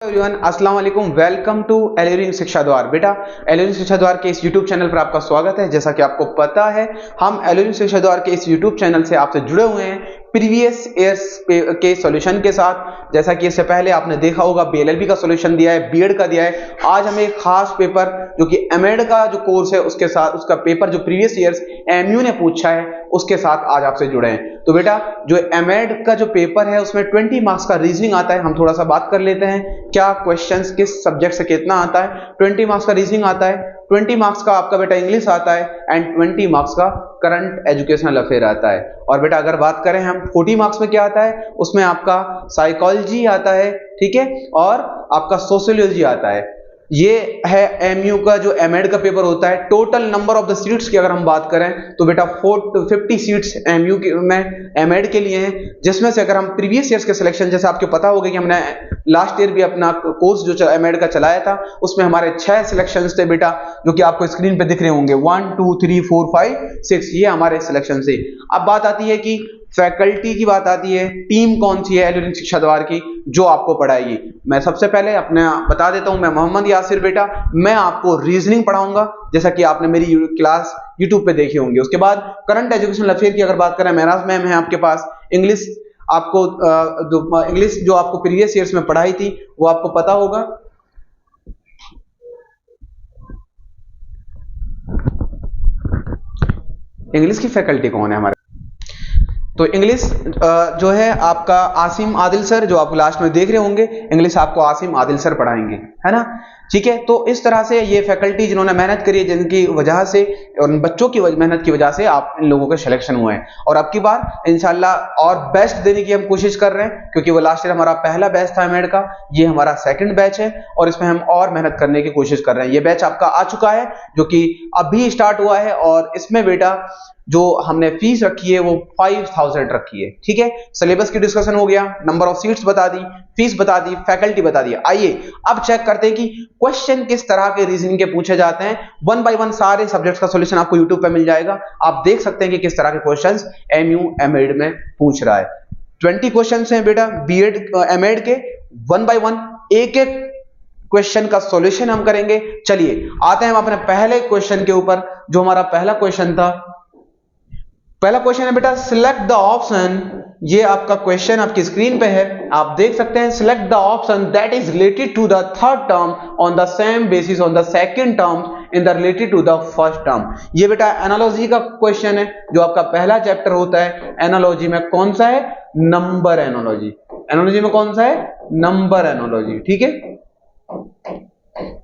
Everyone, अस्सलाम वालेकुम। Welcome to एलरिंग शिक्षा द्वार। बेटा, एलरिंग शिक्षा द्वार के इस यूट्यूब चैनल पर आपका स्वागत है। जैसा कि आपको पता है, हम एलरिंग शिक्षा द्वार के इस यूट्यूब चैनल से आपसे जुड़े हुए हैं प्रीवियस ईयर्स के सॉल्यूशन के साथ। जैसा कि इससे पहले आपने देखा होगा बीएलएलबी का सॉल्यूशन दिया है, बीएड का दिया है। आज हमें एक खास पेपर जो कि एमएड का जो कोर्स है उसके साथ उसका पेपर जो प्रीवियस ईयर्स एमयू ने पूछा है उसके साथ आज आपसे जुड़े हैं। तो बेटा, जो एमएड का जो पेपर है उसमें 20 मार्क्स का रीजनिंग आता है। हम थोड़ा सा बात कर लेते हैं क्या क्वेश्चंस किस सब्जेक्ट से कितना आता है। 20 मार्क्स का रीजनिंग आता है, 20 मार्क्स का आपका बेटा इंग्लिश आता है एंड 20 मार्क्स का करंट एजुकेशनल अफेयर आता है। और बेटा अगर बात करें हम 40 मार्क्स में क्या आता है, उसमें आपका साइकोलॉजी आता है, ठीक है, और आपका सोशियोलॉजी आता है। ये है एमयू का जो एमएड का पेपर होता है। Total number of the seats की अगर हम बात करें तो बेटा 50 सीट्स एमयू में एमएड के लिए हैं, जिसमें से अगर हम प्रीवियस ईयर्स के सिलेक्शन, जैसे आपको पता होगा कि हमने लास्ट ईयर भी अपना कोर्स जो एमएड का चलाया था उसमें हमारे 6 सिलेक्शंस थे बेटा, जो कि आपको स्क्रीन पे दिख रहे होंगे 1 2 3 4 5 6। ये हमारे सिलेक्शन से। अब बात आती है कि फैकल्टी की बात आती है, टीम कौन सी है एलरिंग शिक्षा द्वार की जो आपको पढ़ाएगी। मैं सबसे पहले अपने बता देता हूं, मैं मोहम्मद यासिर बेटा, मैं आपको रीजनिंग पढ़ाऊंगा जैसा कि आपने मेरी क्लास यूट्यूब पे देखी होंगी। उसके बाद करंट एजुकेशनल अफेयर की अगर बात करें, महराज मैम है आपके पास। इंग्लिश आपको इंग्लिश जो आपको प्रीवियस ईयर्स में पढ़ाई थी वो आपको पता होगा। इंग्लिश की फैकल्टी कौन है हमारे, तो इंग्लिश जो है आपका आसिम आदिल सर, जो आप लास्ट में देख रहे होंगे। इंग्लिश आपको आसिम आदिल सर पढ़ाएंगे, है ना, ठीक है। तो इस तरह से ये फैकल्टी जिन्होंने मेहनत करी है, जिनकी वजह से और बच्चों की मेहनत की वजह से आप इन लोगों के सिलेक्शन हुए हैं। और अब की बार इंशाल्लाह और बेस्ट देने की हम कोशिश कर रहे हैं, क्योंकि वो लास्ट ईयर हमारा पहला बैच था एमएड का, ये हमारा सेकंड बैच है और इसमें हम और मेहनत करने की कोशिश कर रहे हैं। ये बैच आपका आ चुका है जो कि अभी स्टार्ट हुआ है, और इसमें बेटा जो हमने फीस रखी है वो 5000 रखी है, ठीक है। सिलेबस की डिस्कशन हो गया, नंबर ऑफ सीट्स बता दी, फीस बता दी, फैकल्टी बता दी। आइए अब चेक करते हैं कि क्वेश्चन किस तरह के रीजनिंग के पूछे जाते हैं। 1 बाय 1 सारे सब्जेक्ट्स का सॉल्यूशन आपको यूट्यूब पे मिल जाएगा। आप देख सकते हैं कि किस तरह के क्वेश्चंस एमयू एमएड में पूछ रहा है। 20 क्वेश्चंस हैं बेटा बीएड एमएड के। 1 बाय 1 एक एक क्वेश्चन का सॉल्यूशन हम करेंगे। चलिए आते हैं हम अपने पहले क्वेश्चन के ऊपर। जो हमारा पहला क्वेश्चन था, पहला क्वेश्चन है बेटा सिलेक्ट द ऑप्शन। ये आपका क्वेश्चन आपकी स्क्रीन पे है, आप देख सकते हैं। Select the option that is related to the third term on the same basis on the second term in the related to the first term. ये बेटा एनालॉजी का क्वेश्चन है, जो आपका पहला चैप्टर होता है एनालॉजी में। कौन सा है? Number analogy. एनालॉजी में कौन सा है? नंबर एनालॉजी, ठीक है।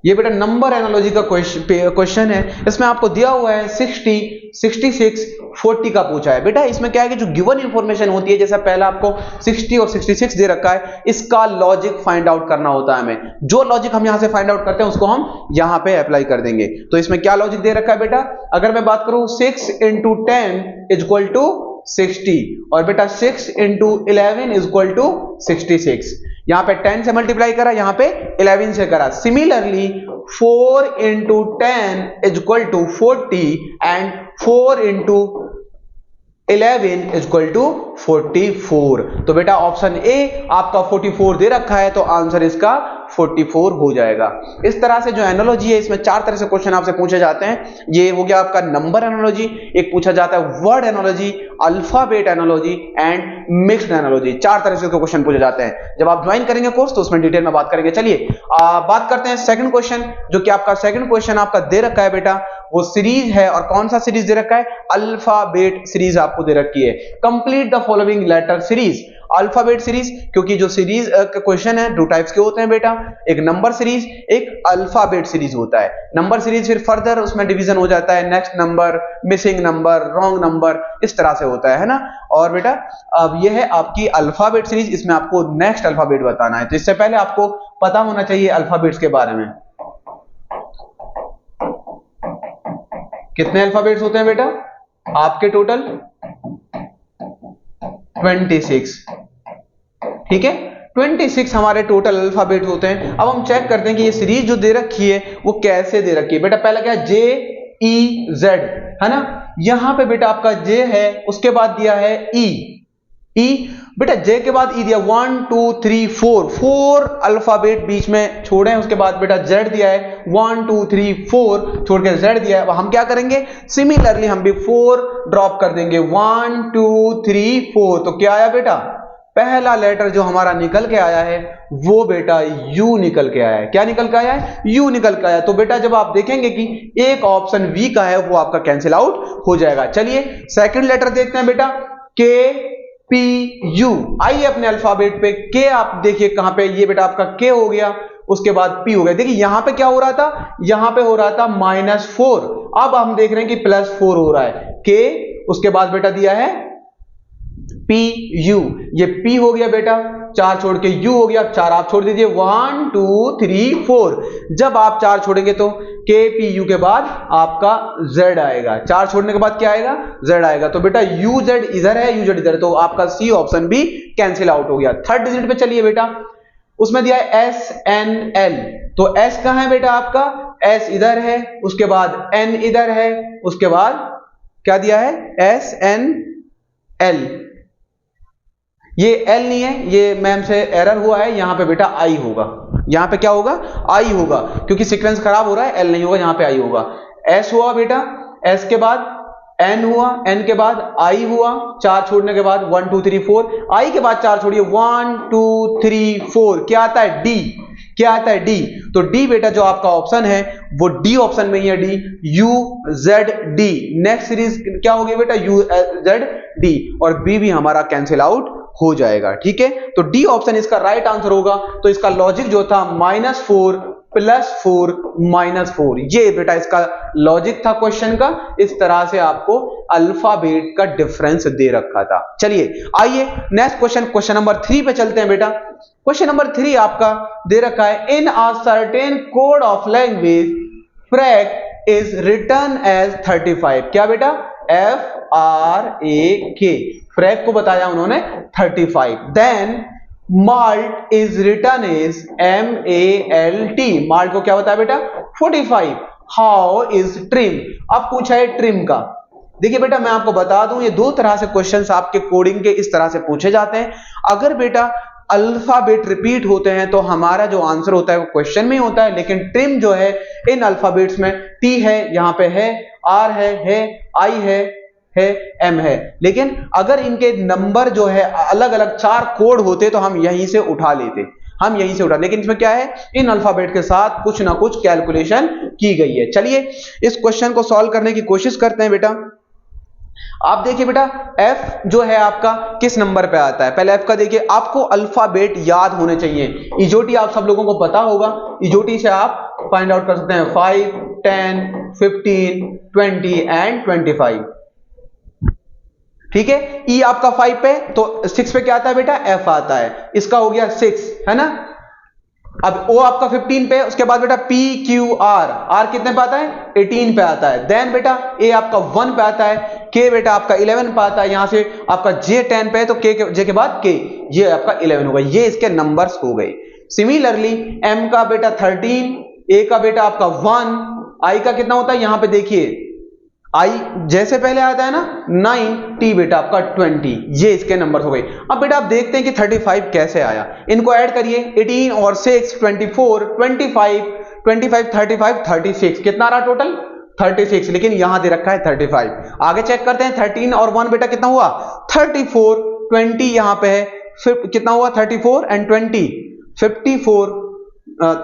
ये बेटा नंबर एनालॉजी का क्वेश्चन है। इसमें आपको दिया हुआ है 60, 66, 40 का पूछा है। बेटा इसमें क्या है कि जो गिवन इंफॉर्मेशन होती है, जैसा पहला आपको 60 और 66 दे रखा है, इसका लॉजिक फाइंड आउट करना होता है हमें। जो लॉजिक हम यहां से फाइंड आउट करते हैं उसको हम यहां पे अप्लाई कर देंगे। तो इसमें क्या लॉजिक दे रखा है बेटा, अगर मैं बात करूं 6 into 10 इज इक्वल टू 60, और बेटा 6 into 11 इज इक्वल टू 66। यहां पे 10 से मल्टीप्लाई करा, यहां पे 11 से करा। Similarly 4 into 10 is equal to 40 and 4 into 11 is equal to 44। तो बेटा ऑप्शन ए आपका 44 दे रखा है, तो आंसर इसका 44 हो जाएगा। इस तरह से जो एनालॉजी है, इसमें 4 तरह से क्वेश्चन आपसे पूछे जाते हैं। ये हो गया आपका नंबर एनालॉजी, एक पूछा जाता है word analogy, alphabet analogy and mixed analogy. 4 तरह से क्वेश्चन पूछे जाते हैं। जब आप ज्वाइन करेंगे कोर्स तो उसमें डिटेल में बात करेंगे। चलिए बात करते हैं सेकंड क्वेश्चन। जो कि आपका सेकंड क्वेश्चन आपका दे रखा है बेटा, वो सीरीज है। और कौन सा सीरीज दे रखा है? अल्फाबेट सीरीज आपको दे रखी है। Complete the following letter series. Alphabet series, क्योंकि जो सीरीज क्वेश्चन है 2 टाइप्स के होते हैं बेटा, एक नंबर सीरीज, एक अल्फाबेट सीरीज होता है। नंबर सीरीज फिर फर्दर उसमें डिवीजन हो जाता है, next number, missing number, wrong number, इस तरह से होता है ना। और बेटा अब यह है आपकी अल्फाबेट सीरीज, इसमें आपको नेक्स्ट अल्फाबेट बताना है। तो इससे पहले आपको पता होना चाहिए अल्फाबेट्स के बारे में। कितने अल्फाबेट्स होते हैं बेटा आपके? टोटल 26, ठीक है। 26 हमारे टोटल अल्फाबेट होते हैं। अब हम चेक करते हैं कि ये सीरीज जो दे रखी है वो कैसे दे रखी है। बेटा पहला क्या है? JEZ, है ना। यहां पे बेटा आपका J है, उसके बाद दिया है E, ई, बेटा जे के बाद ई दिया 1 2 3 4, 4 अल्फाबेट बीच में छोड़े हैं, उसके बाद बेटा जेड दिया है 1 2 3 4 छोड़ के जेड दिया है। हम क्या करेंगे, सिमिलरली हम भी 4 ड्रॉप कर देंगे 1 2 3 4। तो क्या आया बेटा, पहला लेटर जो हमारा निकल के आया है वो बेटा यू निकल के आया है। क्या निकल के आया है, यू निकल के आया। तो बेटा जब आप देखेंगे कि एक ऑप्शन वी का है वो आपका कैंसिल आउट हो जाएगा। चलिए सेकंड लेटर देखते हैं बेटा, के पी यू। आइए अपने अल्फाबेट पे, के आप देखिए कहां पे, ये बेटा आपका के हो गया, उसके बाद पी हो गया। देखिए यहां पे क्या हो रहा था, यहां पे हो रहा था -4, अब हम देख रहे हैं कि +4 हो रहा है। के उसके बाद बेटा दिया है पी यू, ये पी हो गया बेटा, 4 छोड़ के यू हो गया, 4 आप छोड़ दीजिए 1 2 3 4। जब आप 4 छोड़ेंगे तो के पी यू के बाद आपका जेड आएगा, 4 छोड़ने के बाद क्या आएगा, जेड आएगा। तो बेटा यू जेड इधर है, यू जेड इधर, तो आपका सी ऑप्शन भी कैंसिल आउट हो गया। थर्ड डिजिट पे चलिए बेटा, उसमें दिया है एस एन एल। तो एस कहां है बेटा आपका, एस इधर है, उसके बाद एन इधर है, उसके बाद क्या दिया है एस एन एल। ये एल नहीं है, ये मैम से एरर हुआ है, यहां पे बेटा आई होगा, यहां पे क्या होगा, आई होगा, क्योंकि सीक्वेंस खराब हो रहा है, एल नहीं होगा, यहां पे आई होगा। एस हुआ बेटा, एस के बाद एन हुआ, एन के बाद आई हुआ, 4 छोड़ने के बाद 1 2 3 4, आई के बाद 4 छोड़िए 1 2 3 4, क्या आता है डी, क्या आता है डी। तो डी बेटा जो आपका ऑप्शन है वो डी ऑप्शन में ही है, D you Z D. Next series क्या होगी बेटा, यू जेड डी, और बी भी हमारा कैंसिल आउट हो जाएगा। ठीक है, तो डी ऑप्शन इसका राइट आंसर होगा। तो इसका लॉजिक जो था -4 +4 -4, ये बेटा इसका लॉजिक था क्वेश्चन का। इस तरह से आपको अल्फाबेट का डिफरेंस दे रखा था। चलिए आइए नेक्स्ट क्वेश्चन, क्वेश्चन नंबर 3 पे चलते हैं बेटा। क्वेश्चन नंबर 3 आपका दे रखा है, in a certain code of language FRAK is return as 35। क्या बेटा, FRAK, फ्रैक को बताया उन्होंने 35। Then MALT is return as MALT, MALT को क्या बताया बेटा 45। हाउ इज ट्रिम, अब पूछा है ट्रिम का। देखिए बेटा मैं आपको बता दूं, ये दो तरह से क्वेश्चंस आपके कोडिंग के इस तरह से पूछे जाते हैं। अगर बेटा अल्फाबेट रिपीट होते हैं तो हमारा जो आंसर होता है वो क्वेश्चन में ही होता है, लेकिन ट्रिम जो है इन अल्फाबेट्स में टी है, यहां पे है, आर है, आई है, एम है, लेकिन अगर इनके नंबर जो है अलग अलग 4 कोड होते तो हम यहीं से उठा लेते, हम यहीं से उठा, लेकिन इसमें क्या है, इन अल्फाबेट के साथ कुछ ना कुछ कैलकुलेशन की गई है। चलिए इस क्वेश्चन को सॉल्व करने की कोशिश करते हैं बेटा। आप देखिए बेटा F जो है आपका किस नंबर पे आता है, पहले F का देखिए, आपको अल्फाबेट याद होने चाहिए। इजोटी आप सब लोगों को पता होगा, इजोटी से आप फाइंड आउट कर सकते हैं 5 10 15 20 एंड 25। ठीक है, E आपका 5 पे, तो 6 पे क्या आता है बेटा, F आता है, इसका हो गया 6, है ना। अब O आपका 15 पे, उसके बाद बेटा P Q R, R कितने पे आता है 18 पे आता है। देन बेटा A आपका 1 पे आता है, K बेटा आपका 11 पे आता है, यहां से आपका J 10 पे है, तो J के बाद K, ये आपका 11 होगा। ये इसके नंबर्स हो गए। सिमिलरली M का बेटा 13, A का बेटा आपका 1, I का कितना होता है, यहां पे देखिए I जैसे पहले आता है ना 9, T बेटा आपका 20, ये इसके नंबर हो गए। अब बेटा आप देखते हैं कि 35 कैसे आया, इनको ऐड करिए, 18 और 6 24 25 25 35 36, कितना रहा टोटल 36, लेकिन यहां दे रखा है 35। आगे चेक करते हैं, 13 और 1 बेटा कितना हुआ 34, 20 यहां पे है, फिर कितना हुआ 34 एंड 20 54,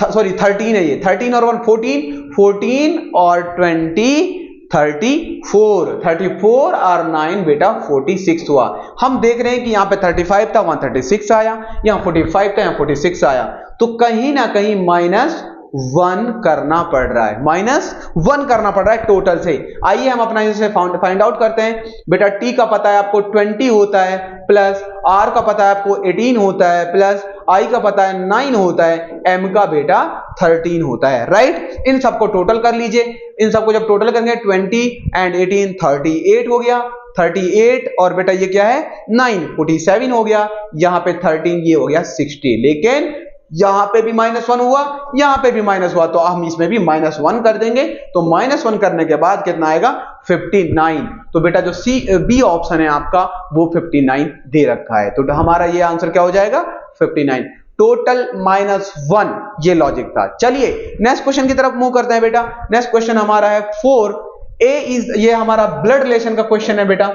सॉरी 13 है ये, 13 और 1 14, 14 और 20 34 और 9 बेटा 46 हुआ। हम देख रहे हैं कि यहां पे 35 था, 136 आया, यहां 45 था, यहां 46 आया, तो कहीं ना कहीं -1 करना पड़ रहा है, -1 करना पड़ रहा है टोटल से। आइए हम अपना इसे फाइंड आउट करते हैं। बेटा टी का पता है आपको 20 होता है, प्लस आर का पता है आपको 18 होता है, प्लस आई का पता है 9 होता है, एम का बेटा 13 होता है, राइट। इन सबको टोटल कर लीजिए, इन सबको जब टोटल करेंगे 20 एंड 18 38 हो गया, 38 और बेटा ये क्या है 9 47 हो गया, यहां पे 13 ये हो गया 60, लेकिन यहां पे भी -1 हुआ, यहां पे भी माइनस हुआ, तो हम इसमें भी -1 कर देंगे। तो -1 करने के बाद कितना आएगा 59। तो बेटा जो बी ऑप्शन है आपका वो 59 दे रखा है, तो हमारा ये आंसर क्या हो जाएगा 59। टोटल -1 ये लॉजिक था। चलिए नेक्स्ट क्वेश्चन की तरफ मूव करते हैं बेटा। नेक्स्ट क्वेश्चन हमारा है 4 ए इज, ये हमारा ब्लड रिलेशन का क्वेश्चन है बेटा।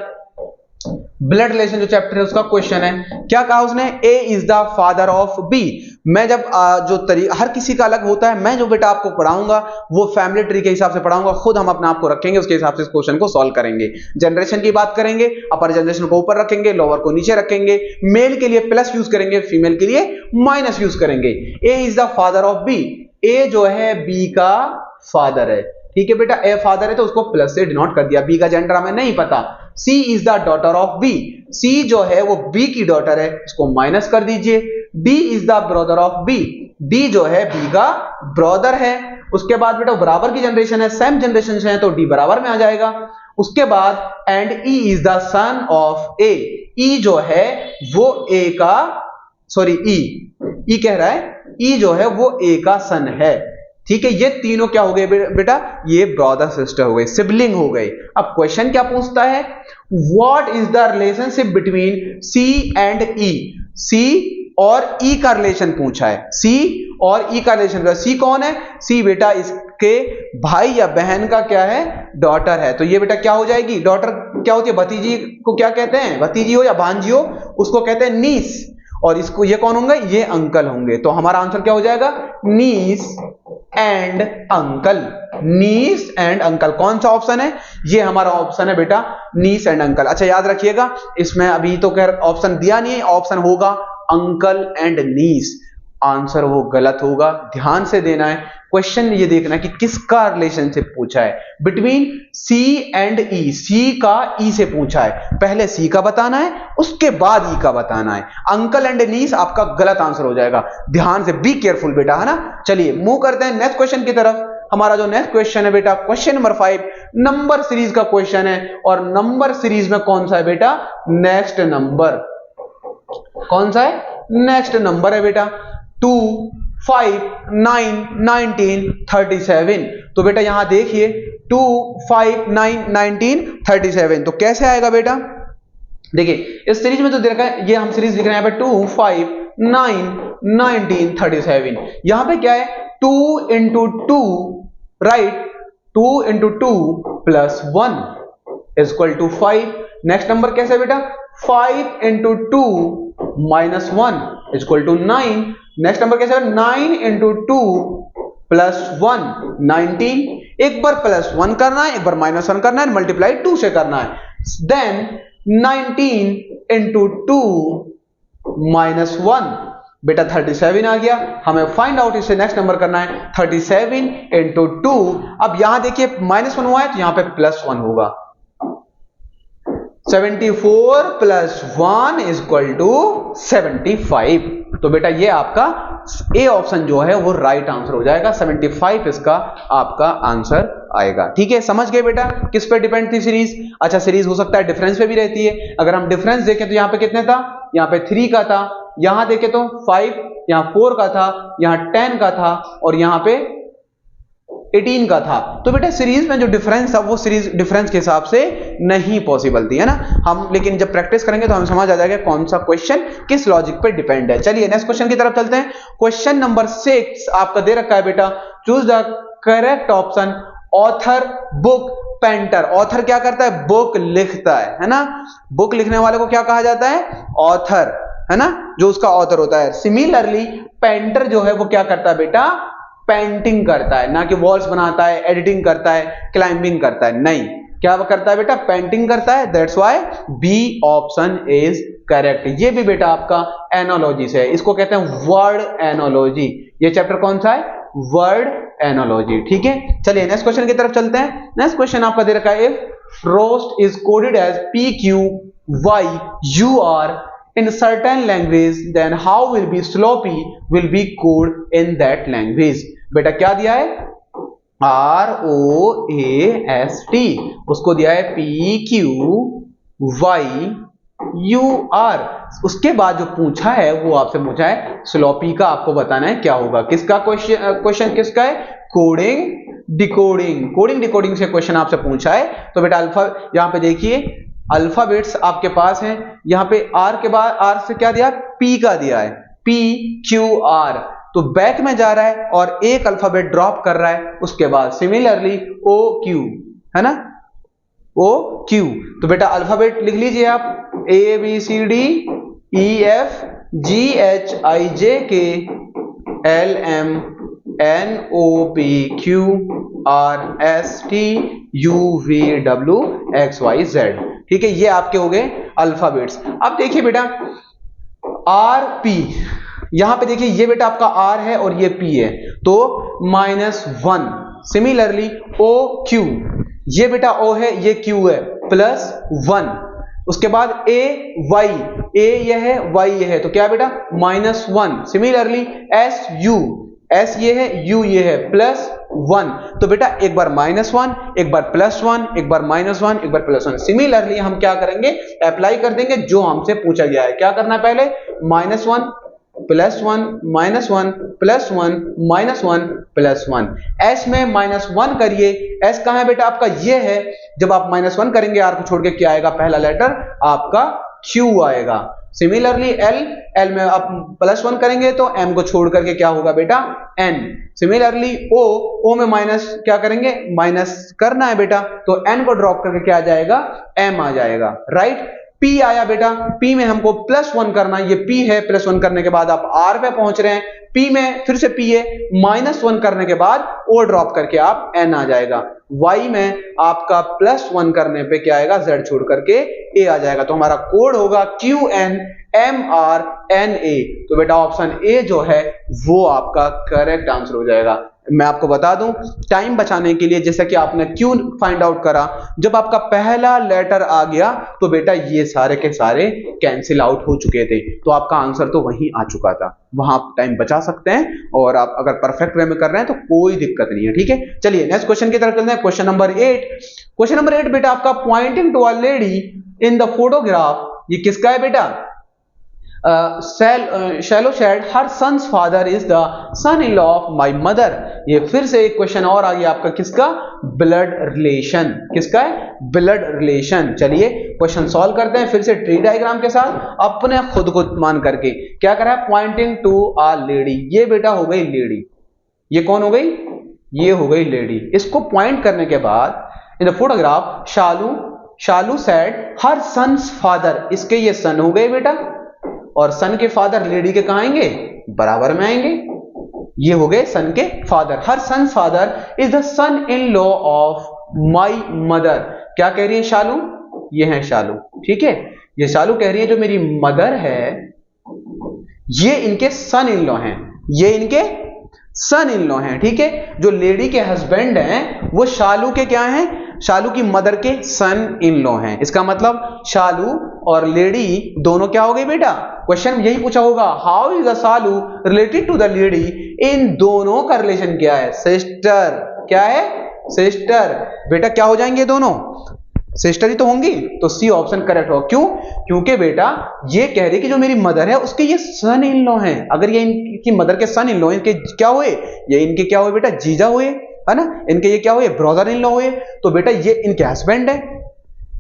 ब्लड रिलेशन जो चैप्टर है उसका क्वेश्चन है। क्या कहा उसने, A is the father of B. मैं जब जो तरीका हर किसी का अलग होता है, मैं जो बेटा आपको पढ़ाऊंगा वो फैमिली ट्री के हिसाब से पढ़ाऊंगा, खुद हम अपने आप को रखेंगे, उसके हिसाब से इस क्वेश्चन को सॉल्व करेंगे। जनरेशन की बात करेंगे, अपर जनरेशन को ऊपर रखेंगे, लोअर को नीचे रखेंगे, मेल के लिए प्लस यूज करेंगे, फीमेल के लिए माइनस यूज करेंगे। A is the father of B, A जो है बी का फादर है, ठीक है बेटा। ए फादर है तो उसको प्लस से डिनोट कर दिया, बी का जेंडर हमें नहीं पता। C is the daughter of B, C जो है वो बी की डॉटर है, इसको माइनस कर दीजिए। D is the brother of B, D जो है बी का ब्रदर है। उसके बाद बेटा बराबर की जनरेशन है, सेम जनरेशन से है, तो डी बराबर में आ जाएगा। उसके बाद and E is the son of A, E जो है वो ए का, सॉरी ई कह रहा है, ई जो है वो ए का सन है, ठीक है। ये तीनों क्या हो गए बेटा, ये ब्रदर सिस्टर हो गए, सिबलिंग हो गए। अब क्वेश्चन क्या पूछता है, what is the relationship between C and E, C और ई का रिलेशन पूछा है, सी और ई का रिलेशन। सी कौन है, सी बेटा इसके भाई या बहन का क्या है, डॉटर है। तो ये बेटा क्या हो जाएगी, डॉटर क्या होती है, भतीजी को क्या कहते हैं, भतीजी हो या भांजी हो उसको कहते हैं नीस, और इसको ये कौन होंगे, ये अंकल होंगे। तो हमारा आंसर क्या हो जाएगा, niece and uncle, niece and uncle. कौन सा ऑप्शन है, ये हमारा ऑप्शन है बेटा नीस एंड अंकल। अच्छा याद रखिएगा, इसमें अभी तो खैर ऑप्शन दिया नहीं है, ऑप्शन होगा अंकल एंड नीस। आंसर वो गलत होगा, ध्यान से देना है। क्वेश्चन ये देखना है कि किसका रिलेशनशिप पूछा है, बिटवीन सी एंड ई, सी का ई से पूछा है, पहले सी का बताना है उसके बाद ई का बताना है। अंकल एंड नीस आपका गलत आंसर हो जाएगा, ध्यान से बी केयरफुल बेटा, है ना। चलिए मूव करते हैं नेक्स्ट क्वेश्चन की तरफ। हमारा जो नेक्स्ट क्वेश्चन है बेटा, क्वेश्चन नंबर 5 नंबर सीरीज का क्वेश्चन है, और नंबर सीरीज में कौन सा है बेटा, नेक्स्ट नंबर। कौन सा है, नेक्स्ट नंबर है बेटा 2, 5, 9, 19, 37। तो बेटा यहां देखिए 2, 5, 9, 19, 37, तो कैसे आएगा बेटा, देखिए इस सीरीज में तो दे रखा है, ये हम सीरीज लिख रहे हैं यहाँ पे 2, 5, 9, 19, 37। यहां पे क्या है 2 into 2, right, 2 into 2 plus 1 is equal to 5। Next number कैसे बेटा, 5 into 2 minus 1 is equal to 9। Next number कैसे, 9 into 2 plus 1 19। एक बार प्लस 1 करना है, एक बार माइनस 1 करना है, मल्टीप्लाई 2 से करना है। देन 19 into 2 minus 1 बेटा 37 आ गया। हमें फाइंड आउट इससे नेक्स्ट नंबर करना है 37 into 2। अब यहां देखिए -1 हुआ है तो यहां पे +1 होगा, 74 plus 1 is equal to 75। तो बेटा ये आपका ए ऑप्शन जो है वो राइट आंसर हो जाएगा, 75 इसका आपका आंसर आएगा। ठीक है, समझ गए बेटा किस पे डिपेंड थी सीरीज। अच्छा सीरीज हो सकता है डिफरेंस पे भी रहती है। अगर हम डिफरेंस देखें तो यहाँ पे कितने था, यहाँ पे 3 का था, यहां देखें तो 5, यहाँ 4 का था, यहाँ 10 का था, और यहाँ पे 18 का था। तो बेटा सीरीज में जो डिफरेंस था वो सीरीज डिफरेंस के हिसाब से नहीं पॉसिबल थी, है ना। हम लेकिन जब प्रैक्टिस करेंगे तो हमें समझ आ जाएगा कौन सा क्वेश्चन किस लॉजिक पे डिपेंड है। चलिए नेक्स्ट क्वेश्चन की तरफ चलते हैं। क्वेश्चन नंबर 6 आपका दे रखा है बेटा, choose the correct option. Author, book, painter. Author क्या करता है, बुक लिखता है ना। बुक लिखने वाले को क्या कहा जाता है, ऑथर, है ना, जो उसका ऑथर होता है। सिमिलरली पेंटर जो है वो क्या करता है बेटा, पेंटिंग करता है, ना कि वॉल्स बनाता है, एडिटिंग करता है, क्लाइंबिंग करता है, नहीं, क्या करता है बेटा, पेंटिंग करता है। That's why B option is correct. ये भी बेटा आपका एनोलॉजी से है, इसको कहते हैं वर्ड एनोलॉजी। ये चैप्टर कौन सा है, वर्ड एनोलॉजी। ठीक है, चलिए नेक्स्ट क्वेश्चन की तरफ चलते हैं। नेक्स्ट क्वेश्चन आपका दे रखा है, if roast is coded as PQYUR in certain language, then how will be sloppy will be code in that language। बेटा क्या दिया है, ROAST, उसको दिया है PQY यू आर। उसके बाद जो पूछा है वो आपसे पूछा है स्लोपी का, आपको बताना है क्या होगा। किसका क्वेश्चन किसका है? Coding decoding. कोडिंग डिकोडिंग से क्वेश्चन आपसे पूछा है। तो बेटा अल्फा, यहां पे देखिए अल्फाबेट्स आपके पास हैं। यहां पे आर के बाद आर से क्या दिया? पी का दिया है, पी क्यू आर। तो बैक में जा रहा है और एक अल्फाबेट ड्रॉप कर रहा है उसके बाद। सिमिलरली ओ क्यू, है ना, ओ क्यू। तो बेटा अल्फाबेट लिख लीजिए आप, A B C D E F G H I J K L M N O P Q R S T U V W X Y Z. ठीक है, ये आपके हो गए अल्फाबेट्स। अब देखिए बेटा आर पी, यहां पे देखिए ये बेटा आपका आर है और ये पी है, तो -1। सिमिलरली ओ क्यू, ये बेटा ओ है, ये क्यू है, +1। उसके बाद ए वाई, ए ये है, वाई ये है, तो क्या बेटा? -1। सिमिलरली एस यू, एस ये है, यू ये है, +1। तो बेटा एक बार -1, एक बार +1, एक बार -1, एक बार +1। सिमिलरली हम क्या करेंगे? अप्लाई कर देंगे जो हमसे पूछा गया है। क्या करना है पहले? -1 +1 -1 +1 -1 +1। एस में -1 करिए। एस कहां है बेटा आपका? ये है। जब आप -1 करेंगे आर को छोड़ के क्या आएगा? पहला लेटर आपका क्यू आएगा। सिमिलरली एल, एल में आप +1 करेंगे तो एम को छोड़ करके क्या होगा बेटा? एन। सिमिलरली ओ, ओ में माइनस क्या करेंगे? माइनस करना है बेटा, तो एन को ड्रॉप करके क्या आ जाएगा? एम आ जाएगा, राइट। पी आया बेटा, पी में हमको +1 करना है, ये पी है। +1 करने के बाद आप आर पे पहुंच रहे हैं, पी में फिर से पी है, -1 करने के बाद ओ ड्रॉप करके आप एन आ जाएगा। वाई में आपका +1 करने पे क्या आएगा? जेड छोड़ करके ए आ जाएगा। तो हमारा कोड होगा QN MRNA। तो बेटा ऑप्शन ए जो है वो आपका करेक्ट आंसर हो जाएगा। मैं आपको बता दूं टाइम बचाने के लिए, जैसा कि आपने क्यों फाइंड आउट करा, जब आपका पहला लेटर आ गया तो बेटा ये सारे के सारे कैंसिल आउट हो चुके थे, तो आपका आंसर तो वहीं आ चुका था। वहां आप टाइम बचा सकते हैं और आप अगर परफेक्ट वे में कर रहे हैं तो कोई दिक्कत नहीं है। ठीक है, चलिए नेक्स्ट क्वेश्चन की तरफ चलते हैं। Question number 8। क्वेश्चन नंबर 8 बेटा आपका pointing to a lady in the photograph, ये किसका है बेटा? Shalu said her son's father is the son in law of my mother. ये फिर से एक क्वेश्चन और आ गया आपका, किसका? Blood relation. किसका है? Blood relation. चलिए क्वेश्चन सॉल्व करते हैं फिर से ट्री डायग्राम के साथ, अपने खुद को मान करके। क्या करा है? पॉइंटिंग टू अ लेडी, ये बेटा हो गई लेडी। ये कौन हो गई? ये हो गई लेडी। इसको पॉइंट करने के बाद in the photograph Shalu said her son's father, इसके ये सन हो गए बेटा, और सन के फादर लेडी के कहां आएंगे? बराबर में आएंगे। ये हो गए सन के father. Her son father is the son in law of my mother. क्या कह रही है शालू? ये है शालू, ठीक है। ये शालू कह रही है जो मेरी मदर है ये इनके सन इन लॉ हैं, ये इनके सन इन लॉ हैं, ठीक है। जो लेडी के हस्बैंड हैं वो शालू के क्या हैं? शालू की मदर के सन इन लॉ हैं। इसका मतलब शालू और लेडी दोनों क्या हो गए बेटा? क्वेश्चन यही पूछा होगा, how is the Shalu related to the lady? इन दोनों का रिलेशन क्या है? सिस्टर। क्या है? सिस्टर। बेटा क्या हो जाएंगे दोनों? सिस्टर ही तो होंगी, तो सी ऑप्शन करेक्ट होगा। क्यों? क्योंकि बेटा ये कह रही है कि जो मेरी मदर है उसके ये सन इन लॉ हैं। अगर ये इनकी मदर के सन इन लॉ, इनके क्या हुए? ये इनके क्या हुए बेटा? जीजा हुए, है ना। इनके ये क्या हुए? ब्रदर इन लॉ हुए। तो बेटा ये इनके हस्बैंड है,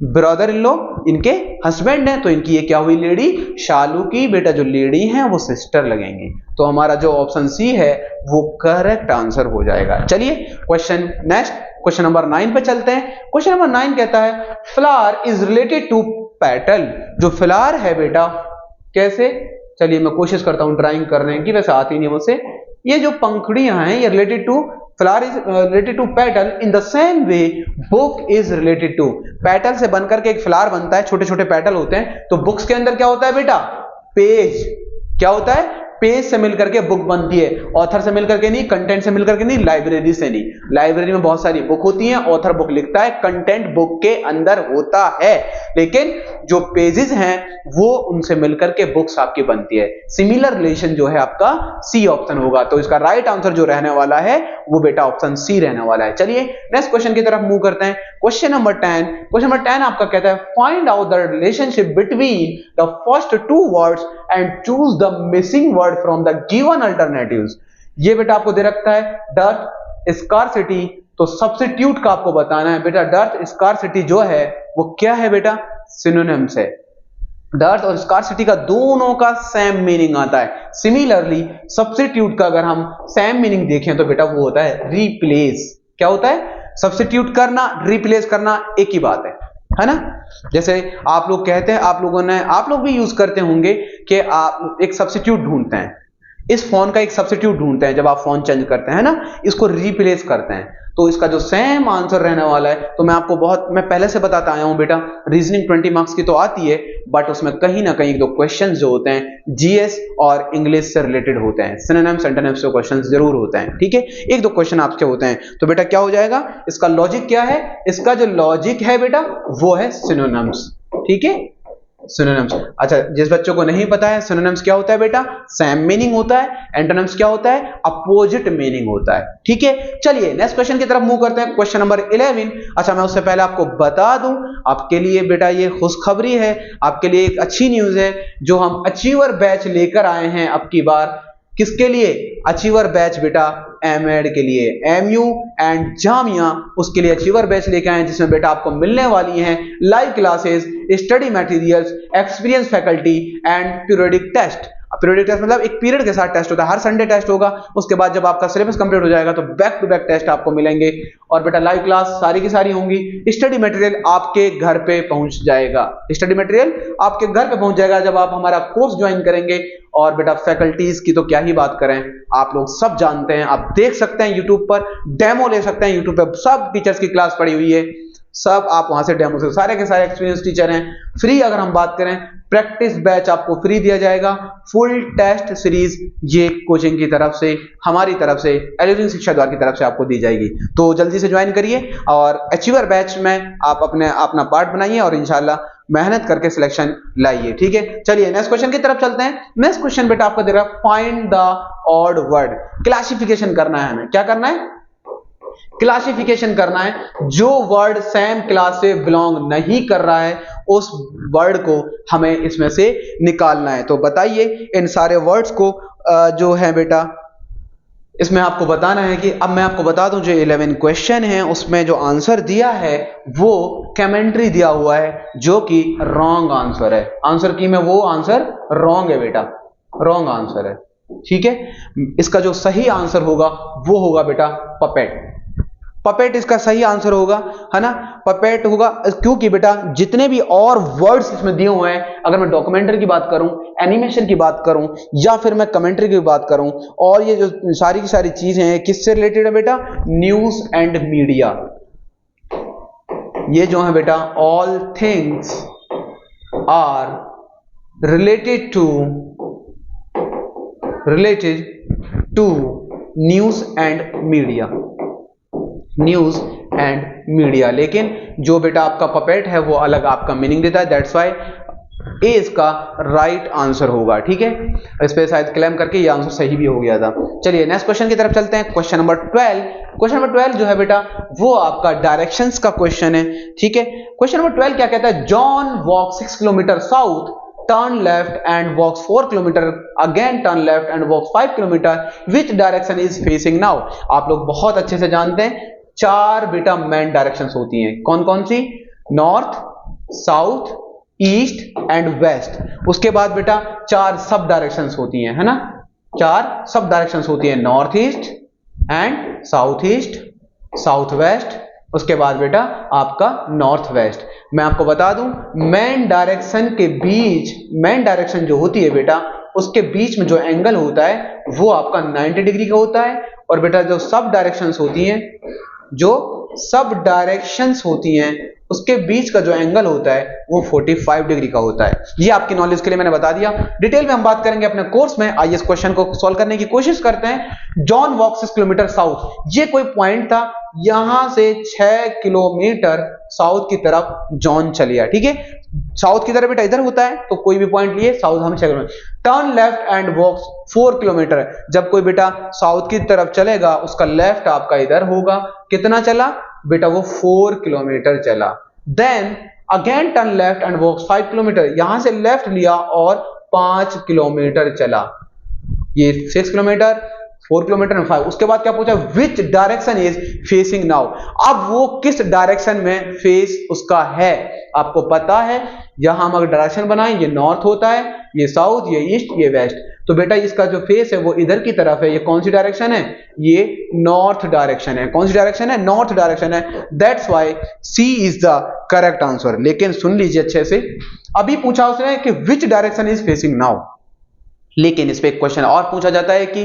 ब्रदर इन लॉ इनके हस्बैंड है, तो इनकी ये क्या हुई? लेडी। शालू की बेटा जो लेडी है वो सिस्टर लगेंगे। तो हमारा जो ऑप्शन सी है वो करेक्ट आंसर हो जाएगा। चलिए क्वेश्चन नेक्स्ट, क्वेश्चन नंबर 9 पे चलते हैं। क्वेश्चन नंबर 9 कहता है flower is related to petal. जो फ्लावर है बेटा कैसे? चलिए मैं कोशिश करता हूं ड्राइंग करने की, वैसे आती नहीं मुझसे। ये जो पंखुड़ियां हैं ये related to, flower is related to petal in the same way book is related to. Petal से बनकर के एक फ्लावर बनता है, छोटे छोटे पेटल होते हैं। तो बुक्स के अंदर क्या होता है बेटा? पेज। क्या होता है? पेज से मिलकर के बुक बनती है। ऑथर से मिलकर के नहीं, कंटेंट से मिलकर के नहीं, लाइब्रेरी से नहीं। लाइब्रेरी में बहुत सारी बुक होती हैं, ऑथर बुक लिखता है, कंटेंट बुक के अंदर होता है, लेकिन जो पेजेस हैं वो उनसे मिलकर के बुक्स आपकी बनती है। सिमिलर रिलेशन जो है आपका सी ऑप्शन होगा। तो इसका राइट आंसर जो रहने वाला है वो बेटा ऑप्शन सी रहने वाला है। चलिए नेक्स्ट क्वेश्चन की तरफ मूव करते हैं। क्वेश्चन नंबर 10 आपका कहता है find out the relationship between the first two words and choose the missing word from the given alternatives. ये बेटा आपको दे रखा है डर्थ स्कार्सिटी, तो सब्स्टिट्यूट का आपको बताना है बेटा। डर्थ स्कार्सिटी जो है वो क्या है बेटा, सिनोनिम्स है। डर्थ और स्कार्सिटी का दोनों का सेम मीनिंग आता है। सिमिलरली सब्स्टिट्यूट का अगर हम सेम मीनिंग देखें तो बेटा वो होता है रिप्लेस। क्या होता है, सब्स्टिट्यूट करना, रिप्लेस करना एक ही बात है ना। जैसे आप लोग कहते हैं, आप लोग भी यूज करते होंगे कि आप एक सब्स्टिट्यूट ढूंढते हैं, इस फोन का एक सब्स्टिट्यूट ढूंढते हैं जब आप फोन चेंज करते हैं ना, इसको रिप्लेस करते हैं। तो इसका जो सेम आंसर रहने वाला है, तो मैं पहले से बताता आया हूं बेटा, रीजनिंग 20 मार्क्स की तो आती है, बट उसमें कहीं ना कहीं दो क्वेश्चंस जो होते हैं जीएस और इंग्लिश से रिलेटेड होते हैं। सिनोनिम्स एंटोनिम्स के क्वेश्चंस जरूर होते हैं, ठीक है, एक दो क्वेश्चन आपके होते हैं। तो बेटा क्या हो जाएगा, इसका लॉजिक क्या है, इसका जो लॉजिक है बेटा वो है सिनोनिम्स, ठीक है, सिनोनिम्स। अच्छा, जिस बच्चों को नहीं पता है सिनोनिम्स क्या होता है बेटा, सेम मीनिंग होता है। एंटोनिम्स क्या होता है, अपोजिट मीनिंग होता है, ठीक है। चलिए नेक्स्ट क्वेश्चन की तरफ मूव करते हैं। Question number 11। अच्छा, मैं उससे पहले आपको बता दूं, आपके लिए बेटा ये खुशखबरी है, आपके लिए एक अच्छी न्यूज है, जो हम अचीवर बैच लेकर आए हैं अब की बार। किसके लिए, अचीवर बैच बेटा एमएड के लिए, एमयू एंड जामिया, उसके लिए अचीवर बैच लेके आए हैं, जिसमें बेटा आपको मिलने वाली हैं live classes, study materials, experience faculty and periodic test. Periodic test मतलब एक पीरियड के साथ टेस्ट होता है, हर संडे टेस्ट होगा। उसके बाद जब आपका सिलेबस कंप्लीट हो जाएगा तो बैक टू बैक टेस्ट आपको मिलेंगे, और बेटा लाइव क्लास सारी की सारी होंगी। स्टडी मटेरियल आपके घर पे पहुंच जाएगा, स्टडी मटेरियल आपके घर पे पहुंच जाएगा जब आप हमारा कोर्स ज्वाइन करेंगे। और बेटा फैकल्टीज की तो क्या ही बात करें, आप लोग सब जानते हैं, आप देख सकते हैं यूट्यूब पर, डेमो ले सकते हैं यूट्यूब पे, सब टीचर्स की क्लास पड़ी हुई है, सब आप वहां से डेमो से, सारे के सारे एक्सपीरियंस टीचर हैं। फ्री अगर हम बात करें, प्रैक्टिस बैच आपको फ्री दिया जाएगा, फुल टेस्ट सीरीज ये कोचिंग की तरफ से, हमारी तरफ से, एलिजिंग शिक्षा द्वार की तरफ से आपको दी जाएगी। तो जल्दी से ज्वाइन करिए और अचीवर बैच में आप अपना पार्ट बनाइए और इंशाल्लाह मेहनत करके सिलेक्शन लाइए, ठीक है। चलिए नेक्स्ट क्वेश्चन की तरफ चलते हैं। नेक्स्ट क्वेश्चन बेटा आपको दे रहा है find the odd word. Classification करना है हमें, क्या करना है, क्लासिफिकेशन करना है। जो वर्ड सेम क्लास से बिलोंग नहीं कर रहा है उस वर्ड को हमें इसमें से निकालना है। तो बताइए इन सारे वर्ड्स को जो है बेटा इसमें आपको बताना है कि, अब मैं आपको बता दूं जो 11 क्वेश्चन है उसमें जो आंसर दिया है वो कमेंट्री दिया हुआ है, जो कि रॉन्ग आंसर है। आंसर की में वो आंसर रॉन्ग है बेटा, रॉन्ग आंसर है, ठीक है। इसका जो सही आंसर होगा वो होगा बेटा पपेट। पपेट इसका सही आंसर होगा, है ना, पपेट होगा। क्योंकि बेटा जितने भी और वर्ड्स इसमें दिए हुए हैं, अगर मैं डॉक्यूमेंट्री की बात करूं, एनिमेशन की बात करूं, या फिर मैं कमेंट्री की बात करूं, और ये जो सारी की सारी चीजें हैं किससे रिलेटेड है बेटा, न्यूज एंड मीडिया। ये जो है बेटा all things are related to news and media, news and media. लेकिन जो बेटा आपका पपेट है वो अलग आपका मीनिंग देता है, दैट्स व्हाई ए इसका राइट आंसर होगा, ठीक है। इस पे शायद क्लेम करके ये आंसर सही भी हो गया था। चलिए नेक्स्ट क्वेश्चन की तरफ चलते हैं। Question number 12। क्वेश्चन नंबर 12 जो है बेटा वो आपका डायरेक्शंस का क्वेश्चन है, ठीक है। क्वेश्चन नंबर 12 क्या कहता है, John walk 6 kilometre south, turn left and walks 4 kilometer, again turn left and walks 5 kilometer, which direction is facing now। आप लोग बहुत अच्छे से जानते हैं 4 बेटा मेन डायरेक्शंस होती हैं, कौन कौन सी, north, south, east and west. उसके बाद बेटा 4 सब डायरेक्शंस होती हैं, है ना, 4 सब डायरेक्शंस होती हैं, north east and south east, south west, उसके बाद बेटा आपका नॉर्थ वेस्ट। मैं आपको बता दूं मेन डायरेक्शन के बीच, मेन डायरेक्शन जो होती है बेटा उसके बीच में जो एंगल होता है वो आपका 90 डिग्री का होता है। और बेटा जो सब डायरेक्शंस होती हैं, जो सब डायरेक्शंस होती हैं उसके बीच का जो एंगल होता है वो 45 डिग्री का होता है। ये आपकी नॉलेज के लिए मैंने बता दिया। डिटेल में हम बात करेंगे अपने कोर्स में। आइए इस क्वेश्चन को सॉल्व करने की कोशिश करते हैं। जॉन वॉक 6 किलोमीटर साउथ, ये कोई पॉइंट था, यहां से 6 किलोमीटर साउथ की तरफ जॉन चलिए, ठीक है। साउथ की तरफ बेटा इधर होता है, तो कोई भी पॉइंट लिए साउथ हम चेक करेंगे। Turn left and walk 4 kilometre, जब कोई बेटा साउथ की तरफ चलेगा उसका लेफ्ट आपका इधर होगा, कितना चला बेटा वो 4 किलोमीटर चला। Then again turn left and walk 5 kilometre, यहां से लेफ्ट लिया और 5 किलोमीटर चला, ये 6 किलोमीटर 4 किलोमीटर और 5। उसके बाद क्या पूछा, विच डायरेक्शन इज फेसिंग नाउ, अब वो किस डायरेक्शन में फेस उसका है, आपको पता है यहां हम अगर डायरेक्शन बनाएं, ये नॉर्थ होता है, ये साउथ, ये ईस्ट, ये वेस्ट, तो बेटा इसका जो फेस है वो इधर की तरफ है। ये कौन सी डायरेक्शन है, ये नॉर्थ डायरेक्शन है। कौन सी डायरेक्शन है, नॉर्थ डायरेक्शन है। That's why C is the correct answer. लेकिन सुन लीजिए अच्छे से, अभी पूछा उसने कि which direction is facing now, लेकिन इस पे एक क्वेश्चन और पूछा जाता है कि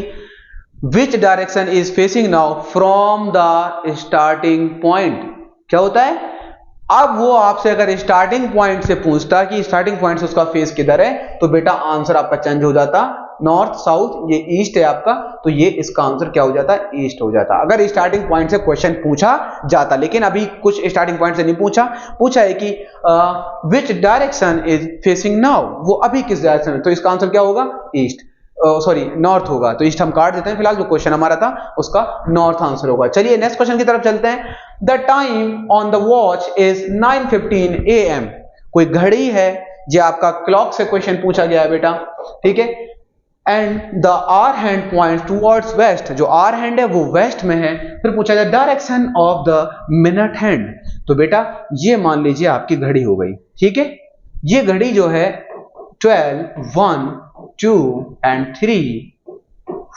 which direction is facing now from the starting point. क्या होता है, अब वो आपसे अगर स्टार्टिंग पॉइंट से पूछता कि स्टार्टिंग पॉइंट से उसका फेस किधर है, तो बेटा आंसर आपका चेंज हो जाता, नॉर्थ साउथ, ये ईस्ट है आपका, तो ये इसका आंसर क्या हो जाता है, ईस्ट हो जाता अगर स्टार्टिंग पॉइंट से क्वेश्चन पूछा जाता। लेकिन अभी कुछ स्टार्टिंग पॉइंट से नहीं पूछा है कि which direction is facing now, वो अभी किस डायरेक्शन में, तो इसका आंसर क्या होगा, ईस्ट, सॉरी नॉर्थ होगा। तो ईस्ट हम काट देते हैं, फिलहाल जो क्वेश्चन हमारा था उसका नॉर्थ आंसर होगा। चलिए नेक्स्ट क्वेश्चन की तरफ चलते हैं। The time on the watch is 9:15 AM, कोई घड़ी है, जो आपका क्लॉक से क्वेश्चन पूछा गया है बेटा, ठीक है। And the hour hand points towards west, जो आर हैंड है वो वेस्ट में है। फिर पूछा जाए direction of the minute hand, तो बेटा ये मान लीजिए आपकी घड़ी हो गई, ठीक है। ये घड़ी जो है 12, 1, 2 and 3,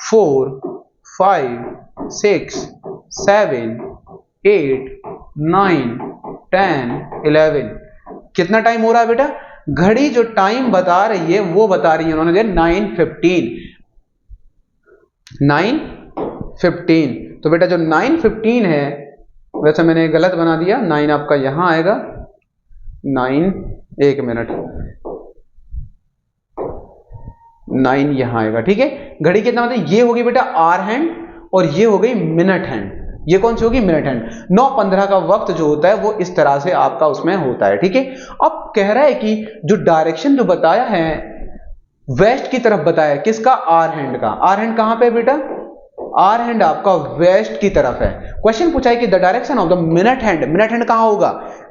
4, 5, 6, 7, 8, 9, 10, 11, कितना टाइम हो रहा है बेटा, घड़ी जो टाइम बता रही है वो बता रही है उन्होंने 9:15, 9:15। तो बेटा जो 9:15 है, वैसे मैंने गलत बना दिया, 9 आपका यहां आएगा, 9, एक मिनट, 9 यहां आएगा, ठीक है। घड़ी कितना मतलब, ये होगी बेटा आर हैंड और ये हो गई मिनट हैंड। ये कौन सी होगी, मिनट हैंड। 9:15 का वक्त जो होता है वो इस तरह से आपका उसमें होता है, ठीक है। अब कह रहा है कि जो डायरेक्शन जो बताया है वेस्ट की तरफ बताया, किसका, आर हैंड का। आर हैंड कहां पे बेटा, आर हैंड आपका वेस्ट की तरफ है। क्वेश्चन पूछा है कि the direction of the minute hand, minute hand कहां होगा।